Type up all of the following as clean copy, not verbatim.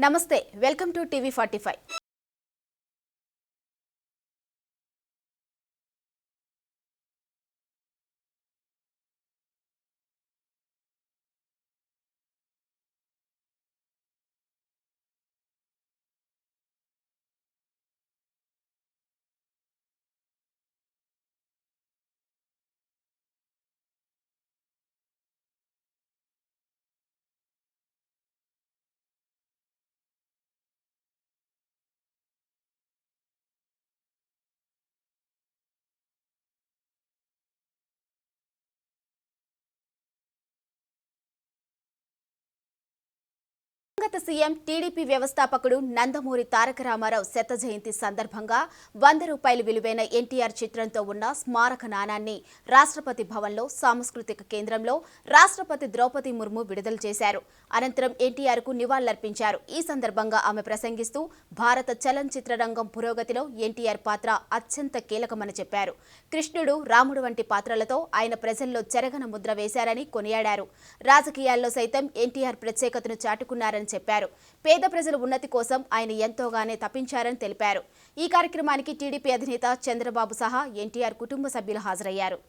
నమస్తే welcome to TV 45. గత CM TDP వ్యవస్థాపకుడు నందమూరి తారక రామారావు శత జయంతి సందర్భంగా 100 రూపాయల విలువైన ఎన్టీఆర్ చిత్రంతో ఉన్న స్మారక నాణాన్ని రాష్ట్రపతి భవన్లో సాంస్కృతిక కేంద్రంలో రాష్ట్రపతి ద్రౌపది ముర్ము విడుదల చేశారు. అనంతరం ఎన్టీఆర్కు నివాళులర్పించారు. ఈ సందర్భంగా ఆమె ప్రసంగిస్తూ భారత చలనచిత్ర రంగం పురోగతిలో ఎన్టీఆర్ పాత్ర అత్యంత కీలకమని చెప్పారు. కృష్ణుడు, రాముడు వంటి పాత్రలతో ఆయన ప్రజల్లో చెరగన ముద్ర వేశారని కొనియాడారు. రాజకీయాల్లో సైతం ఎన్టీఆర్ ప్రత్యేకతను చాటుకున్నారని చెప్పారు. పేద ప్రజల ఉన్నతి కోసం ఆయన ఎంతోగానే తపించారని తెలిపారు. ఈ కార్యక్రమానికి టీడీపీ అధినేత చంద్రబాబు సహా ఎన్టీఆర్ కుటుంబ సభ్యులు హాజరయ్యారు.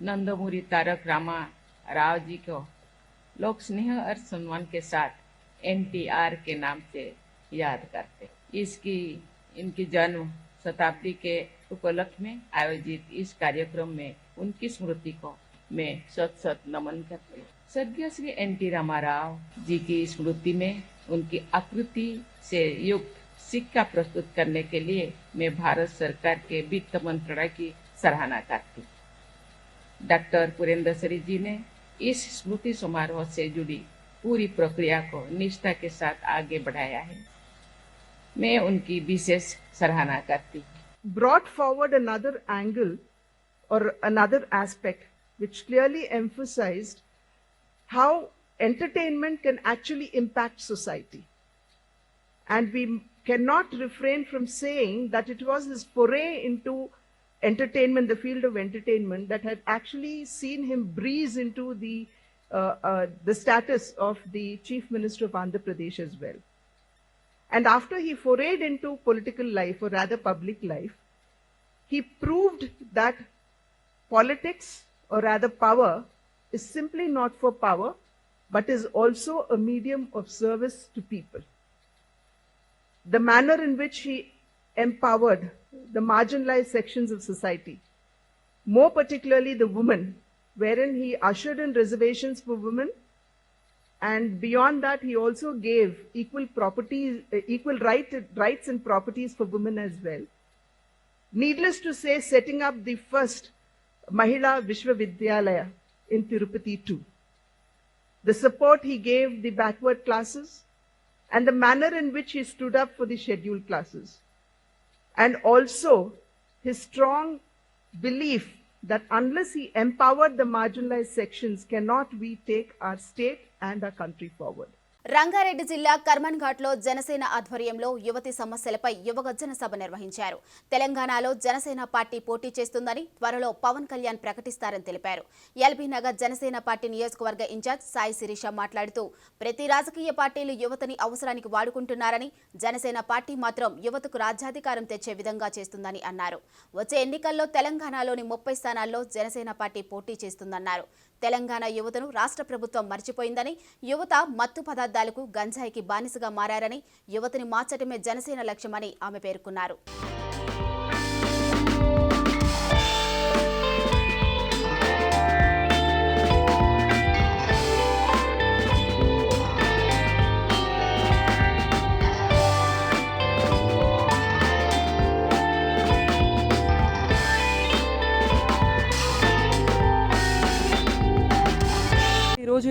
नंदमूरी तारक रामाराव जी को लोग स्नेह और सम्मान के साथ एनटीआर के नाम से याद करते। इनकी जन्म शताब्दी के उपलक्ष्य में आयोजित इस कार्यक्रम में उनकी स्मृति को मैं सत नमन करती। स्वर्गीय श्री एनटी रामाराव जी की स्मृति में उनकी आकृति से युक्त सिक्का प्रस्तुत करने के लिए मैं भारत सरकार के वित्त मंत्रालय की सराहना करती। डॉक्टर पुरेंद्र जी ने इस स्मृति समारोह से जुड़ी पूरी प्रक्रिया को निष्ठा के साथ आगे बढ़ाया है। मैं उनकी विशेष सराहना करती हूँ. Brought forward another angle or another aspect which clearly emphasized how entertainment can actually impact society. And we cannot refrain from saying that it was his foray into entertainment, the field of entertainment, that had actually seen him breeze into the status of the Chief Minister of Andhra Pradesh as well. And after he forayed into political life, or rather public life, he proved that politics, or rather power, is simply not for power, but is also a medium of service to people. The manner in which he empowered the marginalized sections of society, more particularly the women, wherein he ushered in reservations for women, and beyond that he also gave equal rights and properties for women as well. Needless to say, setting up the first Mahila Vishwavidyalaya in Tirupati too. The support he gave the backward classes, and the manner in which he stood up for the scheduled classes. And also his strong belief that unless he empowered the marginalized sections, cannot we take our state and our country forward. Rangareddy జిల్లా కర్మన్ ఘాట్లో జనసేన ఆధ్వర్యంలో యువతి సమస్యలపై యువగర్జన సభ నిర్వహించారు. తెలంగాణలో Janasena party పోటీ చేస్తుందని త్వరలో పవన్ కళ్యాణ్ ప్రకటిస్తారని తెలిపారు. ఎల్బీ నగర్ జనసేన పార్టీ నియోజకవర్గ ఇన్ఛార్జ్ సాయి శిరీష మాట్లాడుతూ ప్రతి రాజకీయ పార్టీలు యువతని అవసరానికి వాడుకుంటున్నారని, జనసేన పార్టీ మాత్రం యువతకు రాజ్యాధికారం తెచ్చే విధంగా చేస్తుందని అన్నారు. వచ్చే ఎన్నికల్లో తెలంగాణలోని 30 స్థానాల్లో జనసేన పార్టీ పోటీ చేస్తుందన్నారు. తెలంగాణ యువతను రాష్ట్ర ప్రభుత్వం మర్చిపోయిందని, యువత మత్తు పదార్థాలకు గంజాయికి బానిసగా మారారని, యువతని మార్చటమే జనసేన లక్ష్యమని ఆమె పేర్కొన్నారు.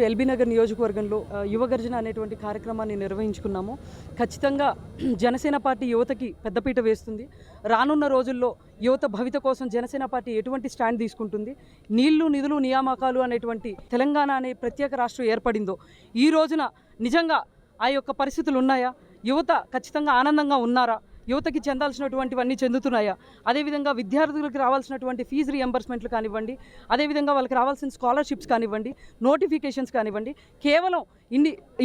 ఎల్బీ నగర్ నియోజకవర్గంలో యువగర్జన అనేటువంటి కార్యక్రమాన్ని నిర్వహించుకున్నాము. ఖచ్చితంగా జనసేన పార్టీ యువతకి పెద్దపీట వేస్తుంది. రానున్న రోజుల్లో యువత భవిత కోసం జనసేన పార్టీ ఎటువంటి స్టాండ్ తీసుకుంటుంది, నీళ్లు నిధులు నియామకాలు అనేటువంటి తెలంగాణ అనే ప్రత్యేక రాష్ట్రం ఏర్పడిందో ఈ రోజున నిజంగా ఆ యొక్క పరిస్థితులు ఉన్నాయా? యువత ఖచ్చితంగా ఆనందంగా ఉన్నారా? యువతకి చెందాల్సినటువంటివన్నీ చెందుతున్నాయా? అదేవిధంగా విద్యార్థులకు రావాల్సినటువంటి ఫీజు రియంబర్స్మెంట్లు కానివ్వండి, అదేవిధంగా వాళ్ళకి రావాల్సిన స్కాలర్షిప్స్ కానివ్వండి, నోటిఫికేషన్స్ కానివ్వండి, కేవలం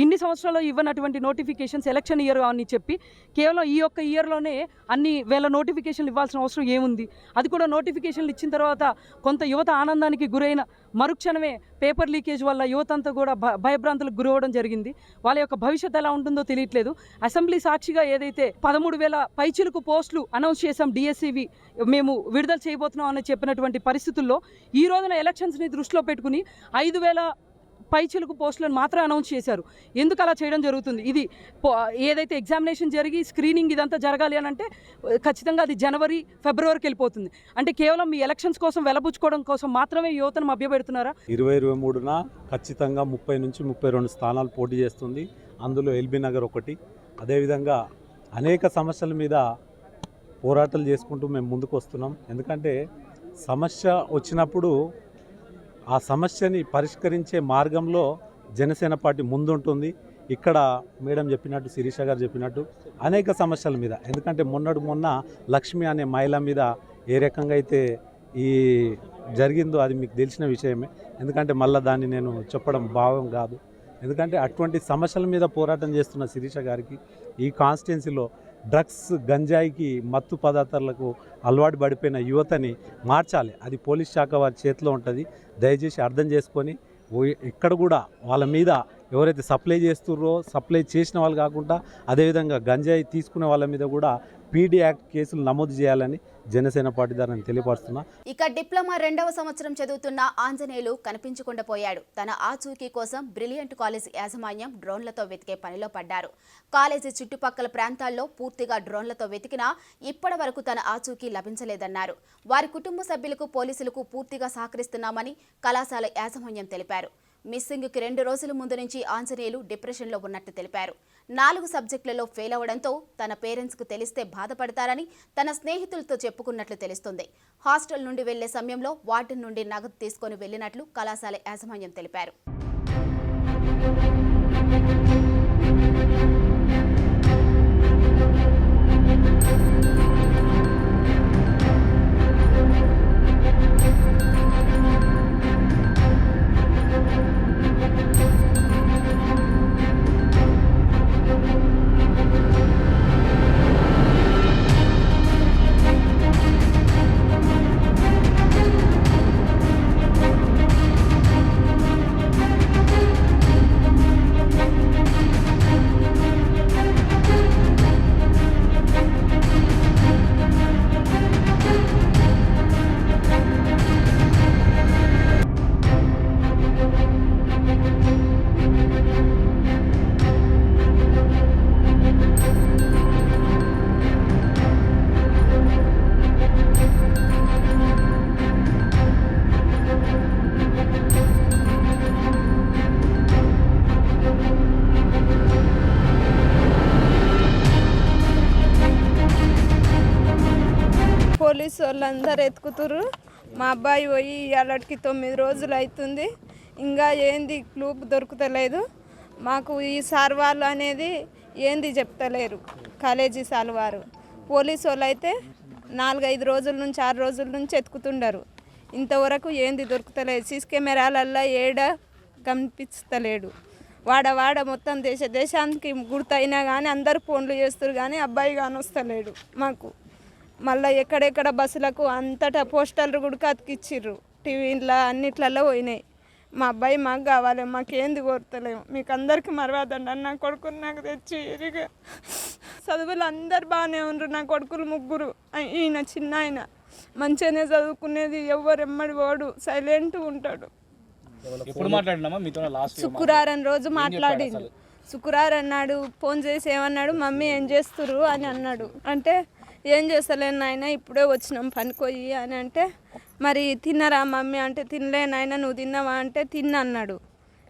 ఇన్ని సంవత్సరాల్లో ఇవ్వనటువంటి నోటిఫికేషన్స్ ఎలక్షన్ ఇయర్ అని చెప్పి కేవలం ఈ యొక్క ఇయర్లోనే అన్ని వేల నోటిఫికేషన్లు ఇవ్వాల్సిన అవసరం ఏముంది? అది కూడా నోటిఫికేషన్లు ఇచ్చిన తర్వాత కొంత యువత ఆనందానికి గురైన మరుక్షణమే పేపర్ లీకేజ్ వల్ల యువత అంతా కూడా భయభ్రాంతులకు గురవడం జరిగింది. వాళ్ళ యొక్క భవిష్యత్తు ఎలా ఉంటుందో తెలియట్లేదు. అసెంబ్లీ సాక్షిగా ఏదైతే 13,000 పైచిలుకు పోస్టులు అనౌన్స్ చేశాం, డిఎస్సివి మేము విడుదల చేయబోతున్నాం అని చెప్పినటువంటి పరిస్థితుల్లో ఈ రోజున ఎలక్షన్స్ని దృష్టిలో పెట్టుకుని 5,000 పైచిలుకు పోస్టులను మాత్రం అనౌన్స్ చేశారు. ఎందుకు అలా చేయడం జరుగుతుంది? ఇది ఏదైతే ఎగ్జామినేషన్ జరిగి స్క్రీనింగ్ ఇదంతా జరగాలి అని అంటే ఖచ్చితంగా అది జనవరి ఫిబ్రవరికి వెళ్ళిపోతుంది. అంటే కేవలం మీ ఎలక్షన్స్ కోసం వెలబుచ్చుకోవడం కోసం మాత్రమే యువతను మభ్యపెడుతున్నారా? 2023న ఖచ్చితంగా 30 నుంచి 32 స్థానాలు పోటీ చేస్తుంది. అందులో ఎల్బీ నగర్ ఒకటి. అదేవిధంగా అనేక సమస్యల మీద పోరాటాలు చేసుకుంటూ మేము ముందుకు వస్తున్నాం. ఎందుకంటే సమస్య వచ్చినప్పుడు ఆ సమస్యని పరిష్కరించే మార్గంలో జనసేన పార్టీ ముందుంటుంది. ఇక్కడ మేడం చెప్పినట్టు, శిరీష గారు చెప్పినట్టు అనేక సమస్యల మీద, ఎందుకంటే మొన్న లక్ష్మి అనే మహిళ మీద ఏ రకంగా అయితే ఈ జరిగిందో అది మీకు తెలిసిన విషయమే. ఎందుకంటే మళ్ళీ దాన్ని నేను చెప్పడం భావం కాదు. ఎందుకంటే అటువంటి సమస్యల మీద పోరాటం చేస్తున్న శిరీష గారికి ఈ కాన్స్టిట్యున్సీలో డ్రగ్స్, గంజాయికి, మత్తు పదార్థాలకు అలవాటు పడిపోయిన యువతని మార్చాలి. అది పోలీస్ శాఖ వారి చేతిలో ఉంటుంది. దయచేసి అర్థం చేసుకొని ఇక్కడ కూడా వాళ్ళ మీద ఎవరైతే సప్లై చేస్తున్నారో, సప్లై చేసిన వాళ్ళు కాకుండా అదేవిధంగా గంజాయి తీసుకునే వాళ్ళ మీద కూడా పీడీ యాక్ట్ కేసులు నమోదు చేయాలని జనసేన పార్టీ ద్వారా తెలియపరుస్తున్నా. ఇక డిప్లొమా 2వ సంవత్సరం చదువుతున్న ఆంజనేయులు కనిపించకుండా పోయాడు. తన ఆచూకీ కోసం బ్రిలియంట్ కాలేజ్ యాజమాన్యం డ్రోన్లతో వెతికే పనిలో పడ్డారు. కాలేజీ చుట్టుపక్కల ప్రాంతాల్లో పూర్తిగా డ్రోన్లతో వెతికినా ఇప్పటి వరకు తన ఆచూకీ లభించలేదన్నారు. వారి కుటుంబ సభ్యులకు, పోలీసులకు పూర్తిగా సహకరిస్తున్నామని కళాశాల యాజమాన్యం తెలిపారు. మిస్సింగ్కి 2 రోజుల ముందు నుంచి ఆంజనేయులు డిప్రెషన్లో ఉన్నట్టు తెలిపారు. 4 సబ్జెక్టులలో ఫెయిల్ అవడంతో తన పేరెంట్స్కు తెలిస్తే బాధపడతారని తన స్నేహితులతో చెప్పుకున్నట్లు తెలుస్తుంది. హాస్టల్ నుండి వెళ్లే సమయంలో వార్డెన్ నుండి నగదు తీసుకొని వెళ్లినట్లు కళాశాల యాజమాన్యం తెలిపారు. పోలీసు వాళ్ళందరూ ఎత్తుకుతురు. మా అబ్బాయి పోయి ఇవాళకి 9 రోజులు అవుతుంది. ఇంకా ఏంది క్లూ దొరుకుతలేదు. మాకు ఈ సార్ వాళ్ళు అనేది ఏంది చెప్తలేరు. కాలేజీ సార్ వారు, పోలీసు వాళ్ళు అయితే 4-5 రోజుల నుంచి 6 రోజుల నుంచి ఎత్తుకుతుండరు. ఇంతవరకు ఏంది దొరుకుతలేదు. సీసీ కెమెరాలల్లో ఏడ కనిపిస్తలేడు. వాడ మొత్తం దేశానికి గుర్తయినా కానీ అందరు ఫోన్లు చేస్తారు కానీ అబ్బాయి కానొస్తలేడు. మాకు మళ్ళీ ఎక్కడెక్కడ బస్సులకు అంతటా పోస్టర్లు కూడా అతికిచ్చిర్రు. టీవీలో అన్నిట్లలో పోయినాయి. మా అబ్బాయి మాకు కావాలి, మాకేంది కోరుతలేము. మీకు అందరికీ మరవదండి. నా కొడుకుని నాకు తెచ్చి ఇరిగా చదువులు అందరు బాగానే ఉన్నారు. నా కొడుకులు 3, ఈయన చిన్న ఆయన మంచిగానే చదువుకునేది. ఎవరు ఎమ్మడి వాడు సైలెంట్ ఉంటాడు. శుక్రవారం రోజు మాట్లాడిండు. శుక్రవారం అన్నాడు, ఫోన్ చేసి ఏమన్నాడు, మమ్మీ ఏం చేస్తురు అని అన్నాడు. అంటే ఏం చేస్తలేను నాయన, ఇప్పుడే వచ్చినాం పనికొయ్యి అని అంటే, మరి తిన్నరా మమ్మీ అంటే తినలే నాయన, నువ్వు తిన్నావా అంటే తిన్నా అన్నాడు.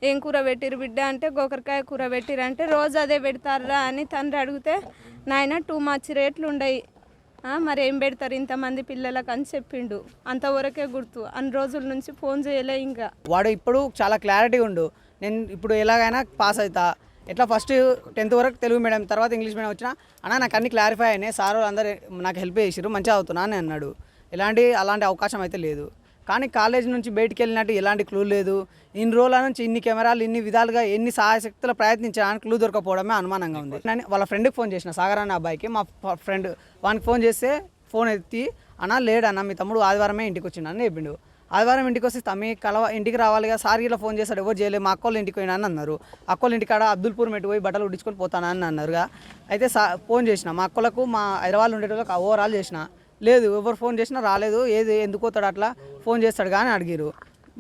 ఏం కూర పెట్టిరు బిడ్డ అంటే గోకరకాయ కూర పెట్టిరు అంటే రోజు అదే పెడతారా అని తండ్రి అడిగితే నాయన టూ మచ్ రేట్లు ఉండయి, మరి ఏం పెడతారు ఇంతమంది పిల్లలకు అని చెప్పిండు. అంతవరకే గుర్తు. అన్ని రోజుల నుంచి ఫోన్ చేయలే. ఇంకా వాడు ఇప్పుడు చాలా క్లారిటీగా ఉండు. నేను ఇప్పుడు ఎలాగైనా పాస్ అవుతా, ఎట్లా ఫస్ట్ 10th వరకు తెలుగు మీడియం, తర్వాత ఇంగ్లీష్ మీడియం వచ్చినా అన్న నాకు అన్ని క్లారిఫై అయినాయి, సార్ అందరూ నాకు హెల్ప్ చేసిరు, మంచిగా అవుతున్నా అని అన్నాడు. అలాంటి అవకాశం అయితే లేదు. కానీ కాలేజ్ నుంచి బయటికి వెళ్ళినట్టు ఎలాంటి క్లూ లేదు. ఇన్ని రోజుల నుంచి ఇన్ని కెమెరాలు ఇన్ని విధాలుగా ఎన్ని సహాయశక్తులు ప్రయత్నించడానికి క్లూ దొరకపోవడమే అనుమానంగా ఉంది. నేను వాళ్ళ ఫ్రెండ్కి ఫోన్ చేసిన, సాగర్ అన్న అబ్బాయికి, మా ఫ్రెండ్ వానికి ఫోన్ చేస్తే ఫోన్ ఎత్తి అన్న లేడన్న మీ తమ్ముడు ఆదివారమే ఇంటికి వచ్చిండు అని చెప్పిండు. ఆదివారం ఇంటికి వస్తే తమ్మి ఇంటికి రావాలిగా, సార్ ఇలా ఫోన్ చేశాడు, ఎవరు చేయలేదు, మా అక్కోళ్ళ ఇంటికి పోయినా అని అన్నారు. అక్కోళ్ళ ఇంటికాడ అబ్దుల్పూర్ మెట్టు పోయి బట్టలు ఉడ్డించుకొని పోతానని అన్నారుగా. అయితే ఫోన్ చేసిన మా అక్కలకు, మా హైదరాబాద్ ఉండేటోళ్ళకి ఓవరాల్ చేసిన, లేదు ఎవరు ఫోన్ చేసినా రాలేదు, ఎందుకు పోతాడు అట్లా ఫోన్ చేస్తాడు కానీ అడిగారు.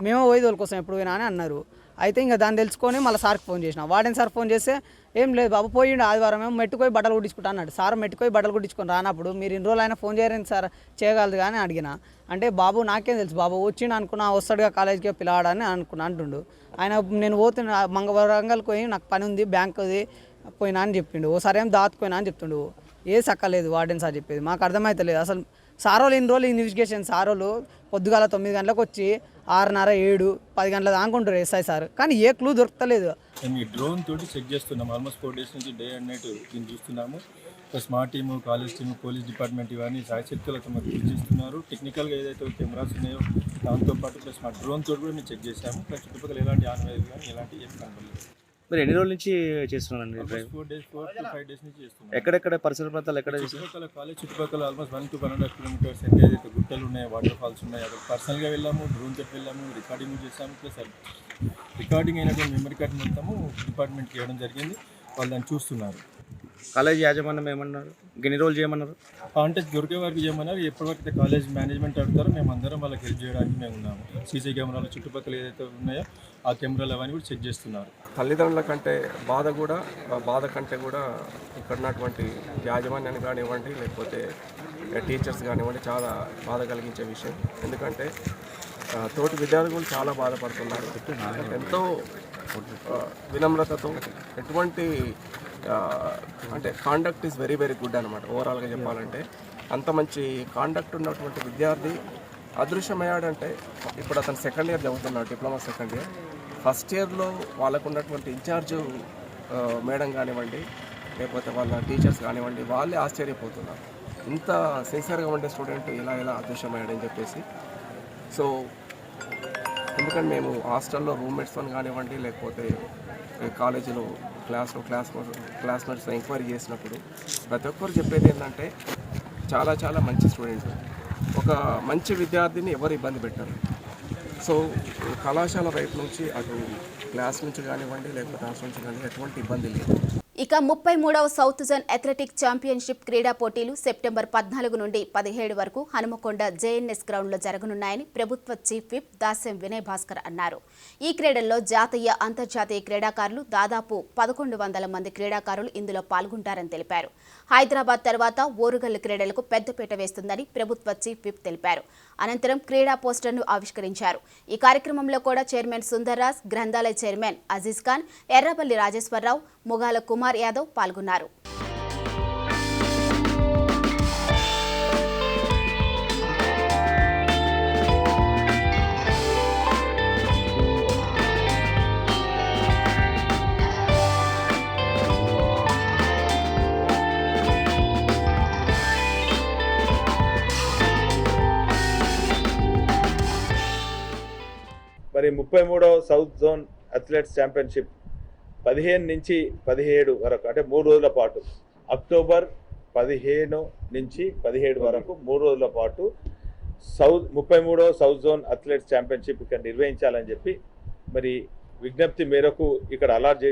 మేము పోయి వాళ్ళ కోసం ఎప్పుడు పోయినా అని అన్నారు. అయితే ఇంకా దాన్ని తెలుసుకొని మళ్ళీ సార్కి ఫోన్ చేసిన. వాడేం సార్ ఫోన్ చేస్తే ఏం లేదు బాబు పోయిండు ఆదివారం మేము మెట్టుకోయి బట్టలు కుట్టించుకుంటా అన్నాడు. సార్ మెట్టుకోయి బట్టలు కుట్టించుకొని రానప్పుడు మీరు ఇన్ని రోజులు అయినా ఫోన్ చేయరని సార్ చేయగలదు కానీ అడిగిన. అంటే బాబు నాకేం తెలుసు బాబు వచ్చిండు అనుకున్నా, వస్తాడుగా కాలేజీకి పిల్లవాడని అంటుండు. ఆయన నేను పోతున్నా వరంగల్కి పోయి నాకు పని ఉంది బ్యాంకుది పోయినా అని చెప్పిండు. ఓసారి ఏం దాచుకోయినా అని చెప్తుండు. ఏ సక్కలేదు వార్డెన్ సార్ చెప్పేది మాకు అర్థమవుతలేదు. అసలు సారోళ్ళు ఇన్ని రోజులు ఇన్వెస్టిగేషన్ సారోళ్ళు పొద్దుగాల 9 గంటలకు వచ్చి 6:30, 7, 10 గంటల దాకుంటారు ఎస్ఐ సార్, కానీ ఏ క్లూ దొరకలేదు. మేము ఈ డ్రోన్ తోటి చెక్ చేస్తున్నాం. ఆల్మోస్ట్ 4 days నుంచి డే అండ్ నైట్ దీన్ని చూస్తున్నాము. ప్లస్ మా team, college team, police department ఇవన్నీ సాయశక్తులతో మాకు కృషి చేస్తున్నారు. టెక్నికల్గా ఏదైతే కెమెరాస్ ఉన్నాయో దాంతోపాటు ప్లస్ మా డ్రోన్ తోటి కూడా మేము చెక్ చేసాము. ప్లస్ చుట్టుపక్కల ఎలాంటి ఆన్వైజ్ కానీ ఎలాంటి ఏం కనపడలేదు. మీరు ఎన్ని రోజుల నుంచి చేస్తున్నారండి డ్రైవ్? 4 to 5 days నుంచి చేస్తున్నాం. ఎక్కడెక్కడ పరిసర ప్రాంతాలు ఎక్కడ చుట్టుపక్కల కాలేజ్ చుట్టుపక్కల ఆల్మోస్ట్ 1 to 1.5 kilometers ఏదైతే గుట్టలు ఉన్నాయి, వాటర్ ఫాల్స్ ఉన్నాయి, అక్కడ పర్సనల్గా వెళ్ళాము, డ్రోన్ తోటి వెళ్ళాము, రికార్డింగ్ చేసాము. ప్లస్ రికార్డింగ్ అయినటువంటి మెమరీ కార్డ్ మొత్తము డిపార్ట్మెంట్కి ఇవ్వడం జరిగింది. వాళ్ళు దాన్ని చూస్తున్నారు. కాలేజ్ యాజమాన్యం ఏమన్నారు? ఎన్ని రోజులు చేయమన్నారు? అంటే దొరికే వరకు చేయమన్నారు. ఎప్పటివరకు కాలేజ్ మేనేజ్మెంట్ అడుగుతారో మేము అందరం వాళ్ళకి హెల్ప్ చేయడానికి మేము ఉన్నాము. సీసీ కెమెరాలు చుట్టుపక్కల ఏదైతే ఉన్నాయో ఆ కెమెరాలు అవన్నీ కూడా చెక్ చేస్తున్నారు. తల్లిదండ్రుల కంటే బాధ కంటే కూడా ఇక్కడ ఉన్నటువంటి యాజమాన్యాన్ని కానివ్వండి, లేకపోతే టీచర్స్ కానివ్వండి, చాలా బాధ కలిగించే విషయం. ఎందుకంటే తోటి విద్యార్థులు చాలా బాధపడుతున్నారు. ఎంతో వినమ్రతతో ఎటువంటి అంటే conduct is very very good అనమాట. ఓవరాల్గా చెప్పాలంటే అంత మంచి కాండక్ట్ ఉన్నటువంటి విద్యార్థి అదృశ్యమయ్యాడంటే, ఇప్పుడు అతను 2nd year చదువుతున్నాడు, డిప్లొమా 2nd year. ఫస్ట్ ఇయర్లో వాళ్ళకు ఉన్నటువంటి ఇన్ఛార్జ్ మేడం కానివ్వండి, లేకపోతే వాళ్ళ టీచర్స్ కానివ్వండి, వాళ్ళే ఆశ్చర్యపోతున్నారు ఇంత సిన్సియర్గా ఉండే స్టూడెంట్ ఇలా అదృశ్యమయ్యాడని చెప్పేసి. సో ఎందుకంటే మేము హాస్టల్లో రూమ్మేట్స్తో కానివ్వండి, లేకపోతే కాలేజీలో క్లాస్మేట్స్ ఎంక్వైరీ చేసినప్పుడు ప్రతి ఒక్కరు చెప్పేది ఏంటంటే చాలా మంచి స్టూడెంట్, ఒక మంచి విద్యార్థిని ఎవరు ఇబ్బంది పెట్టారు. సో కళాశాల వైపు నుంచి అటు క్లాస్ నుంచి కానివ్వండి, లేకపోతే హాస్టల్ నుంచి కానీ ఎటువంటి ఇబ్బంది లేదు. ఇక 33వ సౌత్ జోన్ అథ్లెటిక్ ఛాంపియన్షిప్ క్రీడా పోటీలు సెప్టెంబర్ 14 నుండి 17 వరకు హనుమకొండ జేఎన్ఎస్ గ్రౌండ్లో జరగనున్నాయని ప్రభుత్వ చీఫ్ విప్ దాసెం వినయ్ భాస్కర్ అన్నారు. ఈ క్రీడల్లో జాతీయ, అంతర్జాతీయ క్రీడాకారులు దాదాపు 1100 మంది క్రీడాకారులు ఇందులో పాల్గొంటారని తెలిపారు. హైదరాబాద్ తర్వాత ఓరుగల్లు క్రీడలకు పెద్దపీట వేస్తుందని ప్రభుత్వ చీఫ్ విప్ తెలిపారు. అనంతరం క్రీడా పోస్టర్ను ఆవిష్కరించారు. ఈ కార్యక్రమంలో కూడా చైర్మన్ సుందర్రాజ్, గ్రంథాలయ చైర్మన్ అజీజ్ ఖాన్, ఎర్రబల్లి రాజేశ్వరరావు, ముగాల కుమార్ యాదవ్ పాల్గొన్నారు. మరి 33వ సౌత్ జోన్ అథ్లెట్స్ ఛాంపియన్షిప్ 15 నుంచి 17 వరకు అంటే 3 రోజుల పాటు, అక్టోబర్ 15 నుంచి 17 వరకు 3 రోజుల పాటు 33వ సౌత్ జోన్ అథ్లెట్స్ ఛాంపియన్షిప్ ఇక్కడ నిర్వహించాలని చెప్పి మరి విజ్ఞప్తి మేరకు ఇక్కడ అలాట్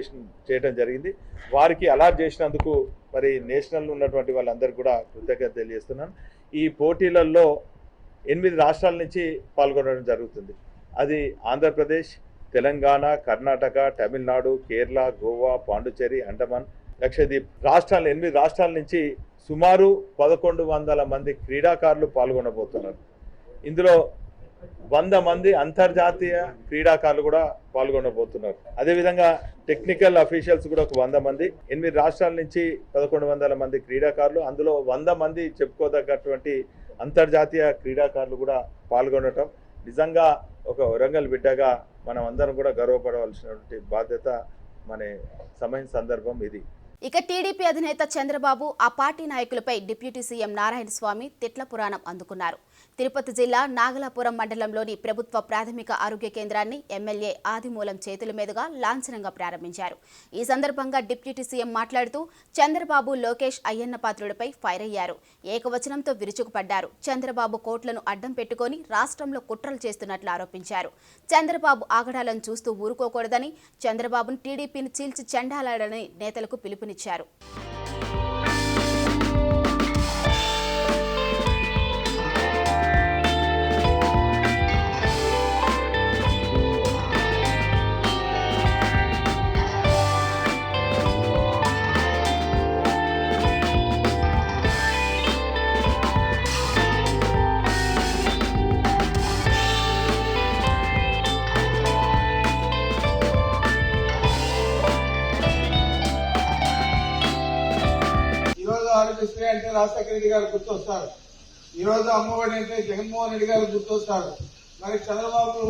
చేయడం జరిగింది. వారికి అలాట్ చేసినందుకు మరి నేషనల్ ఉన్నటువంటి వాళ్ళందరికీ కూడా కృతజ్ఞత తెలియజేస్తున్నాను. ఈ పోటీలలో 8 రాష్ట్రాల నుంచి పాల్గొనడం జరుగుతుంది. అది ఆంధ్రప్రదేశ్, తెలంగాణ, కర్ణాటక, తమిళనాడు, కేరళ, గోవా, పాండుచేరి, అండమాన్, లక్షద్వీప్ 8 రాష్ట్రాల నుంచి సుమారు 1100 మంది క్రీడాకారులు పాల్గొనబోతున్నారు. ఇందులో 100 మంది అంతర్జాతీయ క్రీడాకారులు కూడా పాల్గొనబోతున్నారు. అదేవిధంగా టెక్నికల్ అఫీషియల్స్ కూడా ఒక 100 మంది, 8 రాష్ట్రాల నుంచి 1100 మంది క్రీడాకారులు, అందులో 100 మంది చెప్పుకోదగ్గటువంటి అంతర్జాతీయ క్రీడాకారులు కూడా పాల్గొనటం నిజంగా ఒక వరంగల్ బిడ్డగా మనం అందరం కూడా గర్వపడవలసినటువంటి బాధ్యత మన సమయం సందర్భం ఇది. ఇక టీడీపీ అధినేత చంద్రబాబు ఆ పార్టీ నాయకులపై డిప్యూటీ సీఎం నారాయణ స్వామి తిట్ల పురాణం అందుకున్నారు. తిరుపతి జిల్లా నాగలాపురం మండలంలోని ప్రభుత్వ ప్రాథమిక ఆరోగ్య కేంద్రాన్ని ఎమ్మెల్యే ఆదిమూలం చేతుల మీదుగా లాంఛనంగా ప్రారంభించారు. ఈ సందర్భంగా డిప్యూటీ సీఎం మాట్లాడుతూ చంద్రబాబు లోకేష్ అయ్యన్న పాత్రుడిపై ఫైర్ అయ్యారు. ఏకవచనంతో విరుచుకుపడ్డారు. చంద్రబాబు కోట్లను అడ్డం పెట్టుకొని రాష్ట్రంలో కుట్రలు చేస్తున్నట్లు ఆరోపించారు. చంద్రబాబు ఆగడాలను చూస్తూ ఊరుకోకూడదని, చంద్రబాబును టీడీపీని చీల్చి చెండాలాడని నేతలకు పిలుపునిచ్చారు. ఆరోగ్యశ్రీ అంటే రాజశేఖర రెడ్డి గారు గుర్తొస్తారు. ఈ రోజు అమ్మఒడి అంటే జగన్మోహన్ రెడ్డి గారు గుర్తొస్తాడు. మరి చంద్రబాబు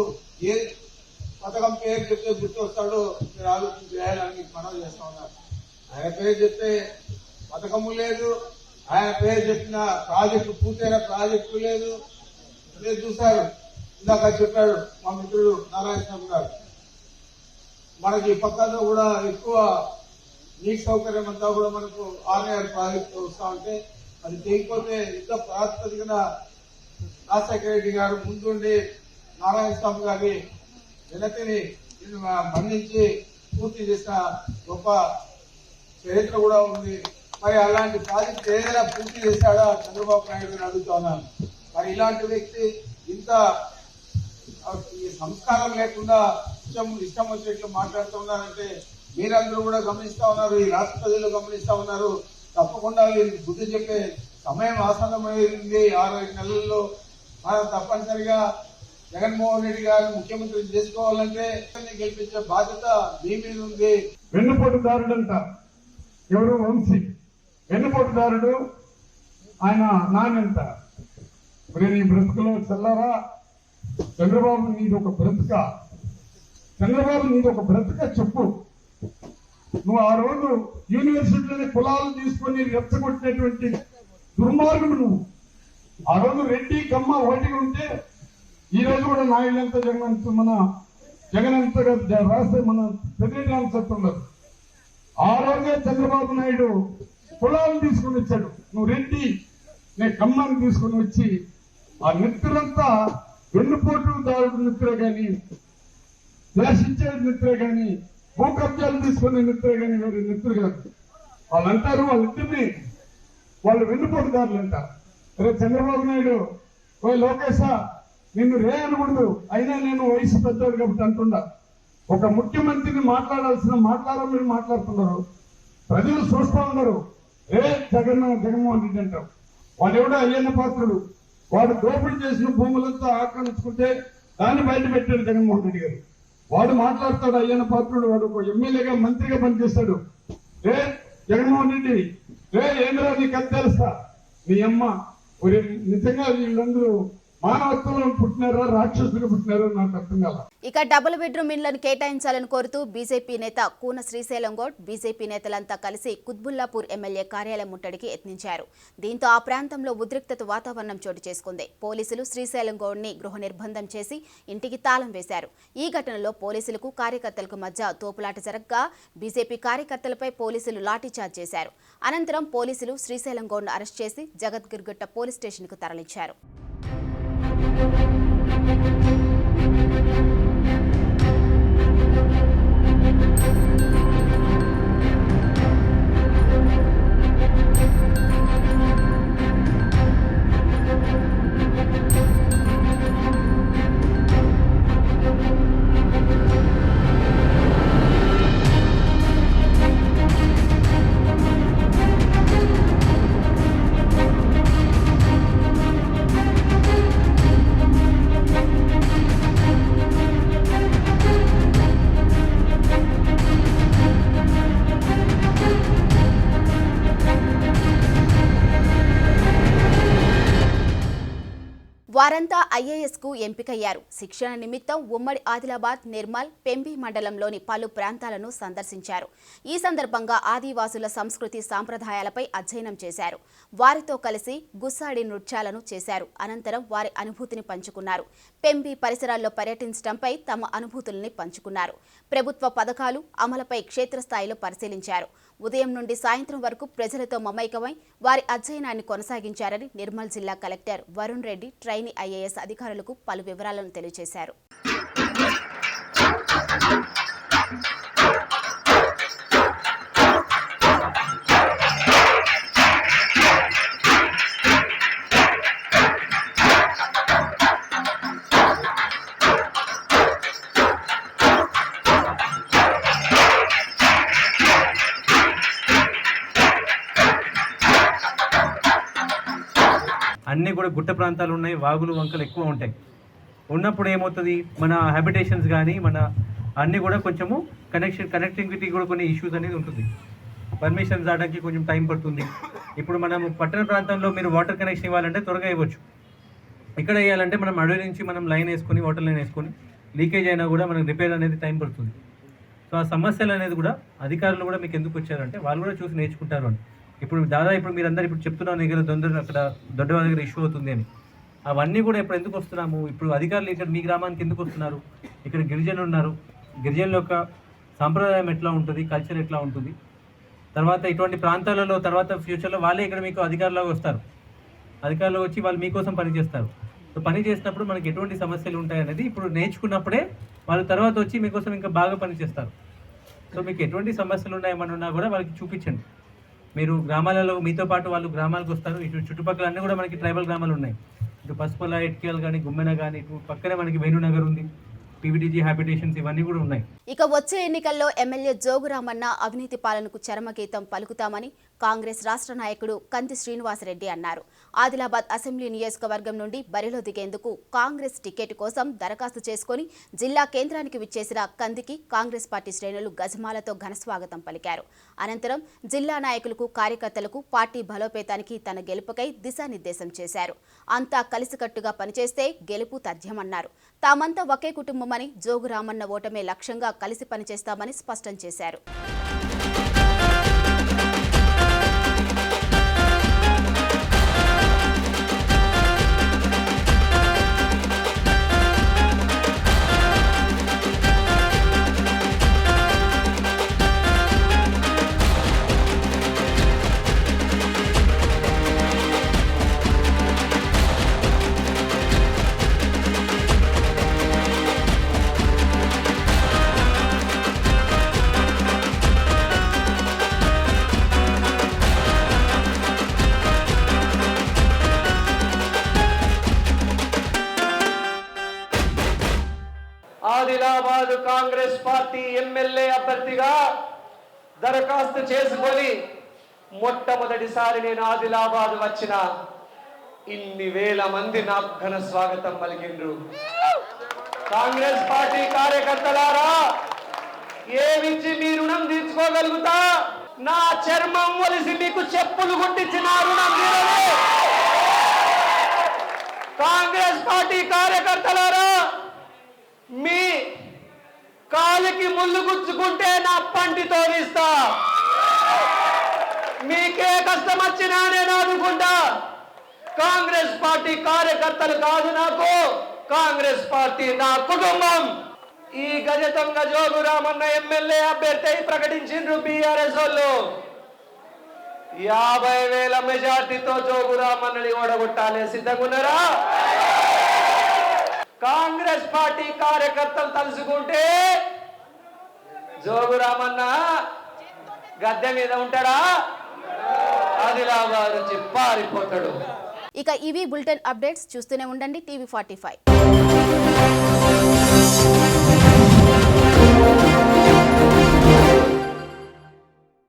ఏ పథకం పేరు చెప్తే గుర్తొస్తాడో మీరు ఆలోచన చేయాలని మీకు మనవి చేస్తా ఉన్నారు. ఆయన పేరు చెప్తే పథకము లేదు, ఆయన పేరు చెప్పిన ప్రాజెక్టు పూర్తయిన ప్రాజెక్టు లేదు. మీరు చూశారు, ఇందాక చెప్పాడు మా మిత్రుడు నారాయణ స్వామి గారు, మనకి పక్కలో కూడా ఎక్కువ నీటి సౌకర్యం అంతా కూడా మనకు ఆర్ఆర్ ప్రాజెక్టు వస్తా ఉంటే అది చేయకపోతే యుద్ధ ప్రాతిపదికన రాజశేఖర రెడ్డి గారు ముందుండి నారాయణ స్వామి గారి వినతిని మన్నించి పూర్తి చేసిన గొప్ప చరిత్ర కూడా ఉంది. మరి అలాంటి ప్రాజెక్టు ఏదైనా పూర్తి చేశాడా చంద్రబాబు నాయుడు గారిని అడుగుతా ఉన్నాను. మరి ఇలాంటి వ్యక్తి ఇంత సంస్కారం లేకుండా ఇష్టం వచ్చేట్లు మాట్లాడుతున్నారంటే మీరందరూ కూడా గమనిస్తా ఉన్నారు, ఈ రాష్ట్ర ప్రజలు గమనిస్తా ఉన్నారు. తప్పకుండా వీరికి బుద్ధి చెప్పే సమయం ఆసన్నమైంది. 6 నెలల్లో మనం తప్పనిసరిగా జగన్మోహన్ రెడ్డి గారిని ముఖ్యమంత్రి చేసుకోవాలంటే గెలిపించే బాధ్యత మీ మీద ఉంది. వెన్నుపోటుదారుడంట ఎవరు వంశీ, వెన్నుపోటుదారుడు ఆయన నానంట. మరి నీ బ్రతుకులో చల్లరా చంద్రబాబు, నీది ఒక బ్రతుక, చంద్రబాబు నీది ఒక బ్రతుక చెప్పు. నువ్వు ఆ రోజు యూనివర్సిటీలోని కులాలు తీసుకొని రెచ్చగొట్టినటువంటి దుర్మార్గుడు నువ్వు. ఆ రోజు రెడ్డి కమ్మ ఒకటిగా ఉంటే ఈ రోజు కూడా నాయుడు మన జగన్ అంతగా రాస్తే మన పెద్దరెడ్డి చెప్తున్నారు. ఆ రోజే చంద్రబాబు నాయుడు కులాలు తీసుకుని వచ్చాడు. నువ్వు రెడ్డి నేను కమ్మని తీసుకుని వచ్చి ఆ మిత్రులంతా వెన్నుపోటుదారుడు మిత్రే గాని, శాసించే మిత్రే గాని, భూ కబ్జాలు తీసుకునే మిత్రే గాని వేరే మిత్రులు కాదు. వాళ్ళు అంటారు వాళ్ళిద్దరిని వాళ్ళు వెన్నుపోటుదారులు అంటారు. రేపు చంద్రబాబు నాయుడు ఓ లోకేశ నిన్ను రే అనకూడదు, అయినా నేను వయసు పెద్దవాడు కాబట్టి అంటున్నా. ఒక ముఖ్యమంత్రిని మాట్లాడాలని మాట్లాడుతున్నారు. ప్రజలు చూస్తూ ఉన్నారు. జగన్మోహన్ రెడ్డి అంటారు. వాడు ఎవడో అయ్యన్న పాత్రుడు, వాడు దోపిడీ చేసిన భూములంతా ఆక్రమించుకుంటే దాన్ని బయట పెట్టాడు జగన్మోహన్ రెడ్డి గారు. వాడు మాట్లాడతాడు అయ్యన్న పాత్రుడు, వాడు ఒక ఎమ్మెల్యేగా మంత్రిగా పనిచేస్తాడు. జగన్మోహన్ రెడ్డి ఏంద్రా నీకు అది తెలుస్తా, నీ అమ్మ నిజంగా వీళ్ళందరూ మానవత్వంలో పుట్టినారా రాక్షసులుగా పుట్టినారో నాకు అర్థం కాదు. ఇక డబుల్ బెడ్రూమ్ ఇళ్లను కేటాయించాలని కోరుతూ బీజేపీ నేత కూన శ్రీశైలం గౌడ్, బీజేపీ నేతలంతా కలిసి కుత్బుల్లాపూర్ ఎమ్మెల్యే కార్యాలయం ముట్టడికి యత్నించారు. దీంతో ఆ ప్రాంతంలో ఉద్రిక్తత వాతావరణం చోటు చేసుకుంది. పోలీసులు శ్రీశైలం గౌడ్ ని గృహ నిర్బంధం చేసి ఇంటికి తాళం వేశారు. ఈ ఘటనలో పోలీసులకు కార్యకర్తలకు మధ్య తోపులాట జరగగా బీజేపీ కార్యకర్తలపై పోలీసులు లాఠీచార్జ్ చేశారు. అనంతరం పోలీసులు శ్రీశైలం గౌడ్ ను అరెస్ట్ చేసి జగద్గిరిగుట్ట పోలీస్ స్టేషన్ కు తరలించారు. వారంతా ఐఏఎస్కు ఎంపికయ్యారు. శిక్షణ నిమిత్తం ఉమ్మడి ఆదిలాబాద్, నిర్మల్, పెంబి మండలంలోని పలు ప్రాంతాలను సందర్శించారు. ఈ సందర్భంగా ఆదివాసుల సంస్కృతి సాంప్రదాయాలపై అధ్యయనం చేశారు. వారితో కలిసి గుస్సాడి నృత్యాలను చేశారు. అనంతరం వారి అనుభూతిని పంచుకున్నారు. పెంబి పరిసరాల్లో పర్యటించడంపై తమ అనుభూతుల్ని పంచుకున్నారు. ప్రభుత్వ పథకాలు అమలుపై క్షేత్రస్థాయిలో పరిశీలించారు. ఉదయం నుండి సాయంత్రం వరకు ప్రజలతో మమైకమై వారి అధ్యయనాన్ని కొనసాగించారని నిర్మల్ జిల్లా collector Varun Reddy trainee IAS అధికారులకు పలు వివరాలను తెలియజేశారు. అన్నీ కూడా గుట్ట ప్రాంతాలు ఉన్నాయి, వాగులు వంకలు ఎక్కువ ఉంటాయి. ఉన్నప్పుడు ఏమవుతుంది, మన హ్యాబిటేషన్స్ కానీ మన అన్నీ కూడా కొంచెము కనెక్టివిటీ కూడా కొన్ని ఇష్యూస్ అనేది ఉంటుంది. పర్మిషన్స్ రావడానికి కొంచెం టైం పడుతుంది. ఇప్పుడు మనం పట్టణ ప్రాంతంలో మీరు వాటర్ కనెక్షన్ ఇవ్వాలంటే త్వరగా ఇవ్వచ్చు. ఇక్కడ వేయాలంటే మనం అడవి నుంచి మనం లైన్ వేసుకొని వాటర్ లైన్ వేసుకొని లీకేజ్ అయినా కూడా మనకు రిపేర్ అనేది టైం పడుతుంది. సో ఆ సమస్యలు అనేది కూడా అధికారులు కూడా మీకు ఎందుకు వచ్చారంటే వాళ్ళు కూడా చూసి నేర్చుకుంటారు అని. ఇప్పుడు ఇప్పుడు మీరందరూ ఇప్పుడు చెప్తున్నాను దగ్గర అక్కడ దొడ్డవాళ్ళ దగ్గర ఇష్యూ అవుతుంది అని. అవన్నీ కూడా ఇప్పుడు ఎందుకు వస్తున్నాము, ఇప్పుడు అధికారులు ఇక్కడ మీ గ్రామానికి ఎందుకు వస్తున్నారు, ఇక్కడ గిరిజనులు ఉన్నారు, గిరిజనుల యొక్క సాంప్రదాయం ఎట్లా ఉంటుంది, కల్చర్ ఎట్లా ఉంటుంది, తర్వాత ఇటువంటి ప్రాంతాలలో తర్వాత ఫ్యూచర్లో వాళ్ళే ఇక్కడ మీకు అధికారులుగా వస్తారు. అధికారులు వచ్చి వాళ్ళు మీకోసం పనిచేస్తారు. సో పని చేసినప్పుడు మనకి ఎటువంటి సమస్యలు ఉంటాయి అనేది ఇప్పుడు నేర్చుకున్నప్పుడే వాళ్ళు తర్వాత వచ్చి మీకోసం ఇంకా బాగా పనిచేస్తారు. సో మీకు ఎటువంటి సమస్యలు ఉన్నాయేమన్నా ఉన్నా కూడా వాళ్ళకి చూపించండి. మీరు గ్రామాలలో మీతో పాటు వాళ్ళు గ్రామాలకు వస్తారు. ఇటు చుట్టుపక్కల అన్నీ కూడా మనకి ట్రైబల్ గ్రామాలు ఉన్నాయి. ఇటు పసుపల, ఎట్కేల్ కానీ, గుమ్మెన కానీ, ఇటు పక్కనే మనకి వేణునగర్ ఉంది, పీవీటీజీ హ్యాబిటేషన్స్ ఇవన్నీ కూడా ఉన్నాయి. ఇక వచ్చే ఎన్నికల్లో ఎమ్మెల్యే జోగురామన్న అవినీతి పాలనకు చరమగీతం పలుకుతామని కాంగ్రెస్ రాష్ట్ర నాయకుడు కంది శ్రీనివాసరెడ్డి అన్నారు. ఆదిలాబాద్ అసెంబ్లీ నియోజకవర్గం నుండి బరిలో దిగేందుకు కాంగ్రెస్ టికెట్ కోసం దరఖాస్తు చేసుకుని జిల్లా కేంద్రానికి విచ్చేసిన కందికి కాంగ్రెస్ పార్టీ శ్రేణులు గజమాలతో ఘనస్వాగతం పలికారు. అనంతరం జిల్లా నాయకులకు, కార్యకర్తలకు పార్టీ బలోపేతానికి తన గెలుపుకై దిశానిర్దేశం చేశారు. అంతా కలిసికట్టుగా పనిచేస్తే గెలుపు తథ్యమన్నారు. తామంతా ఒకే కుటుంబమని, జోగురామన్న ఓటమే లక్ష్యంగా కలిసి పనిచేస్తామని స్పష్టం చేశారు. ఆదిలాబాద్ కాంగ్రెస్ పార్టీ ఎమ్మెల్యే అభ్యర్థిగా దరఖాస్తు చేసుకొని మొట్టమొదటిసారి నేను ఆదిలాబాద్ వచ్చిన ఇన్ని వేల మంది నాకు ఘన స్వాగతం పలికిండ్రు. కాంగ్రెస్ పార్టీ కార్యకర్తలారా, ఏమిచ్చి మీ రుణం తీర్చుకోగలుగుతా? నా చర్మం ఒలిసి మీకు చెప్పులు కుట్టించిన రుణం తీరలే. కాంగ్రెస్ పార్టీ కార్యకర్తలారా, మీ కాలికి ముళ్ళు గుచ్చుకుంటే నా పంటి తోరిస్తా. మీకే కష్టం వచ్చినా నేను ఆదుకుంటా. కాంగ్రెస్ పార్టీ కార్యకర్తలు కాదు నాకు, కాంగ్రెస్ పార్టీ నా కుటుంబం. ఈ గజతంగ జోగురామన్న ఎమ్మెల్యే అభ్యర్థి ప్రకటించిండ్రు బీఆర్ఎస్ వాళ్ళు. 50,000 మెజార్టీతో జోగురామన్నని ఓడగొట్టాలి. సిద్ధంగా ఉన్నారా? కాంగ్రెస్ పార్టీ కార్యకర్తలు తలుసుకుంటే జోగురామన్న గద్దె మీద ఉంటాడా? ఆదిలాబాద్ నుంచి పారిపోతాడు. ఇక ఇవి బులెటిన్ అప్డేట్స్. చూస్తూనే ఉండండి టీవీ 45.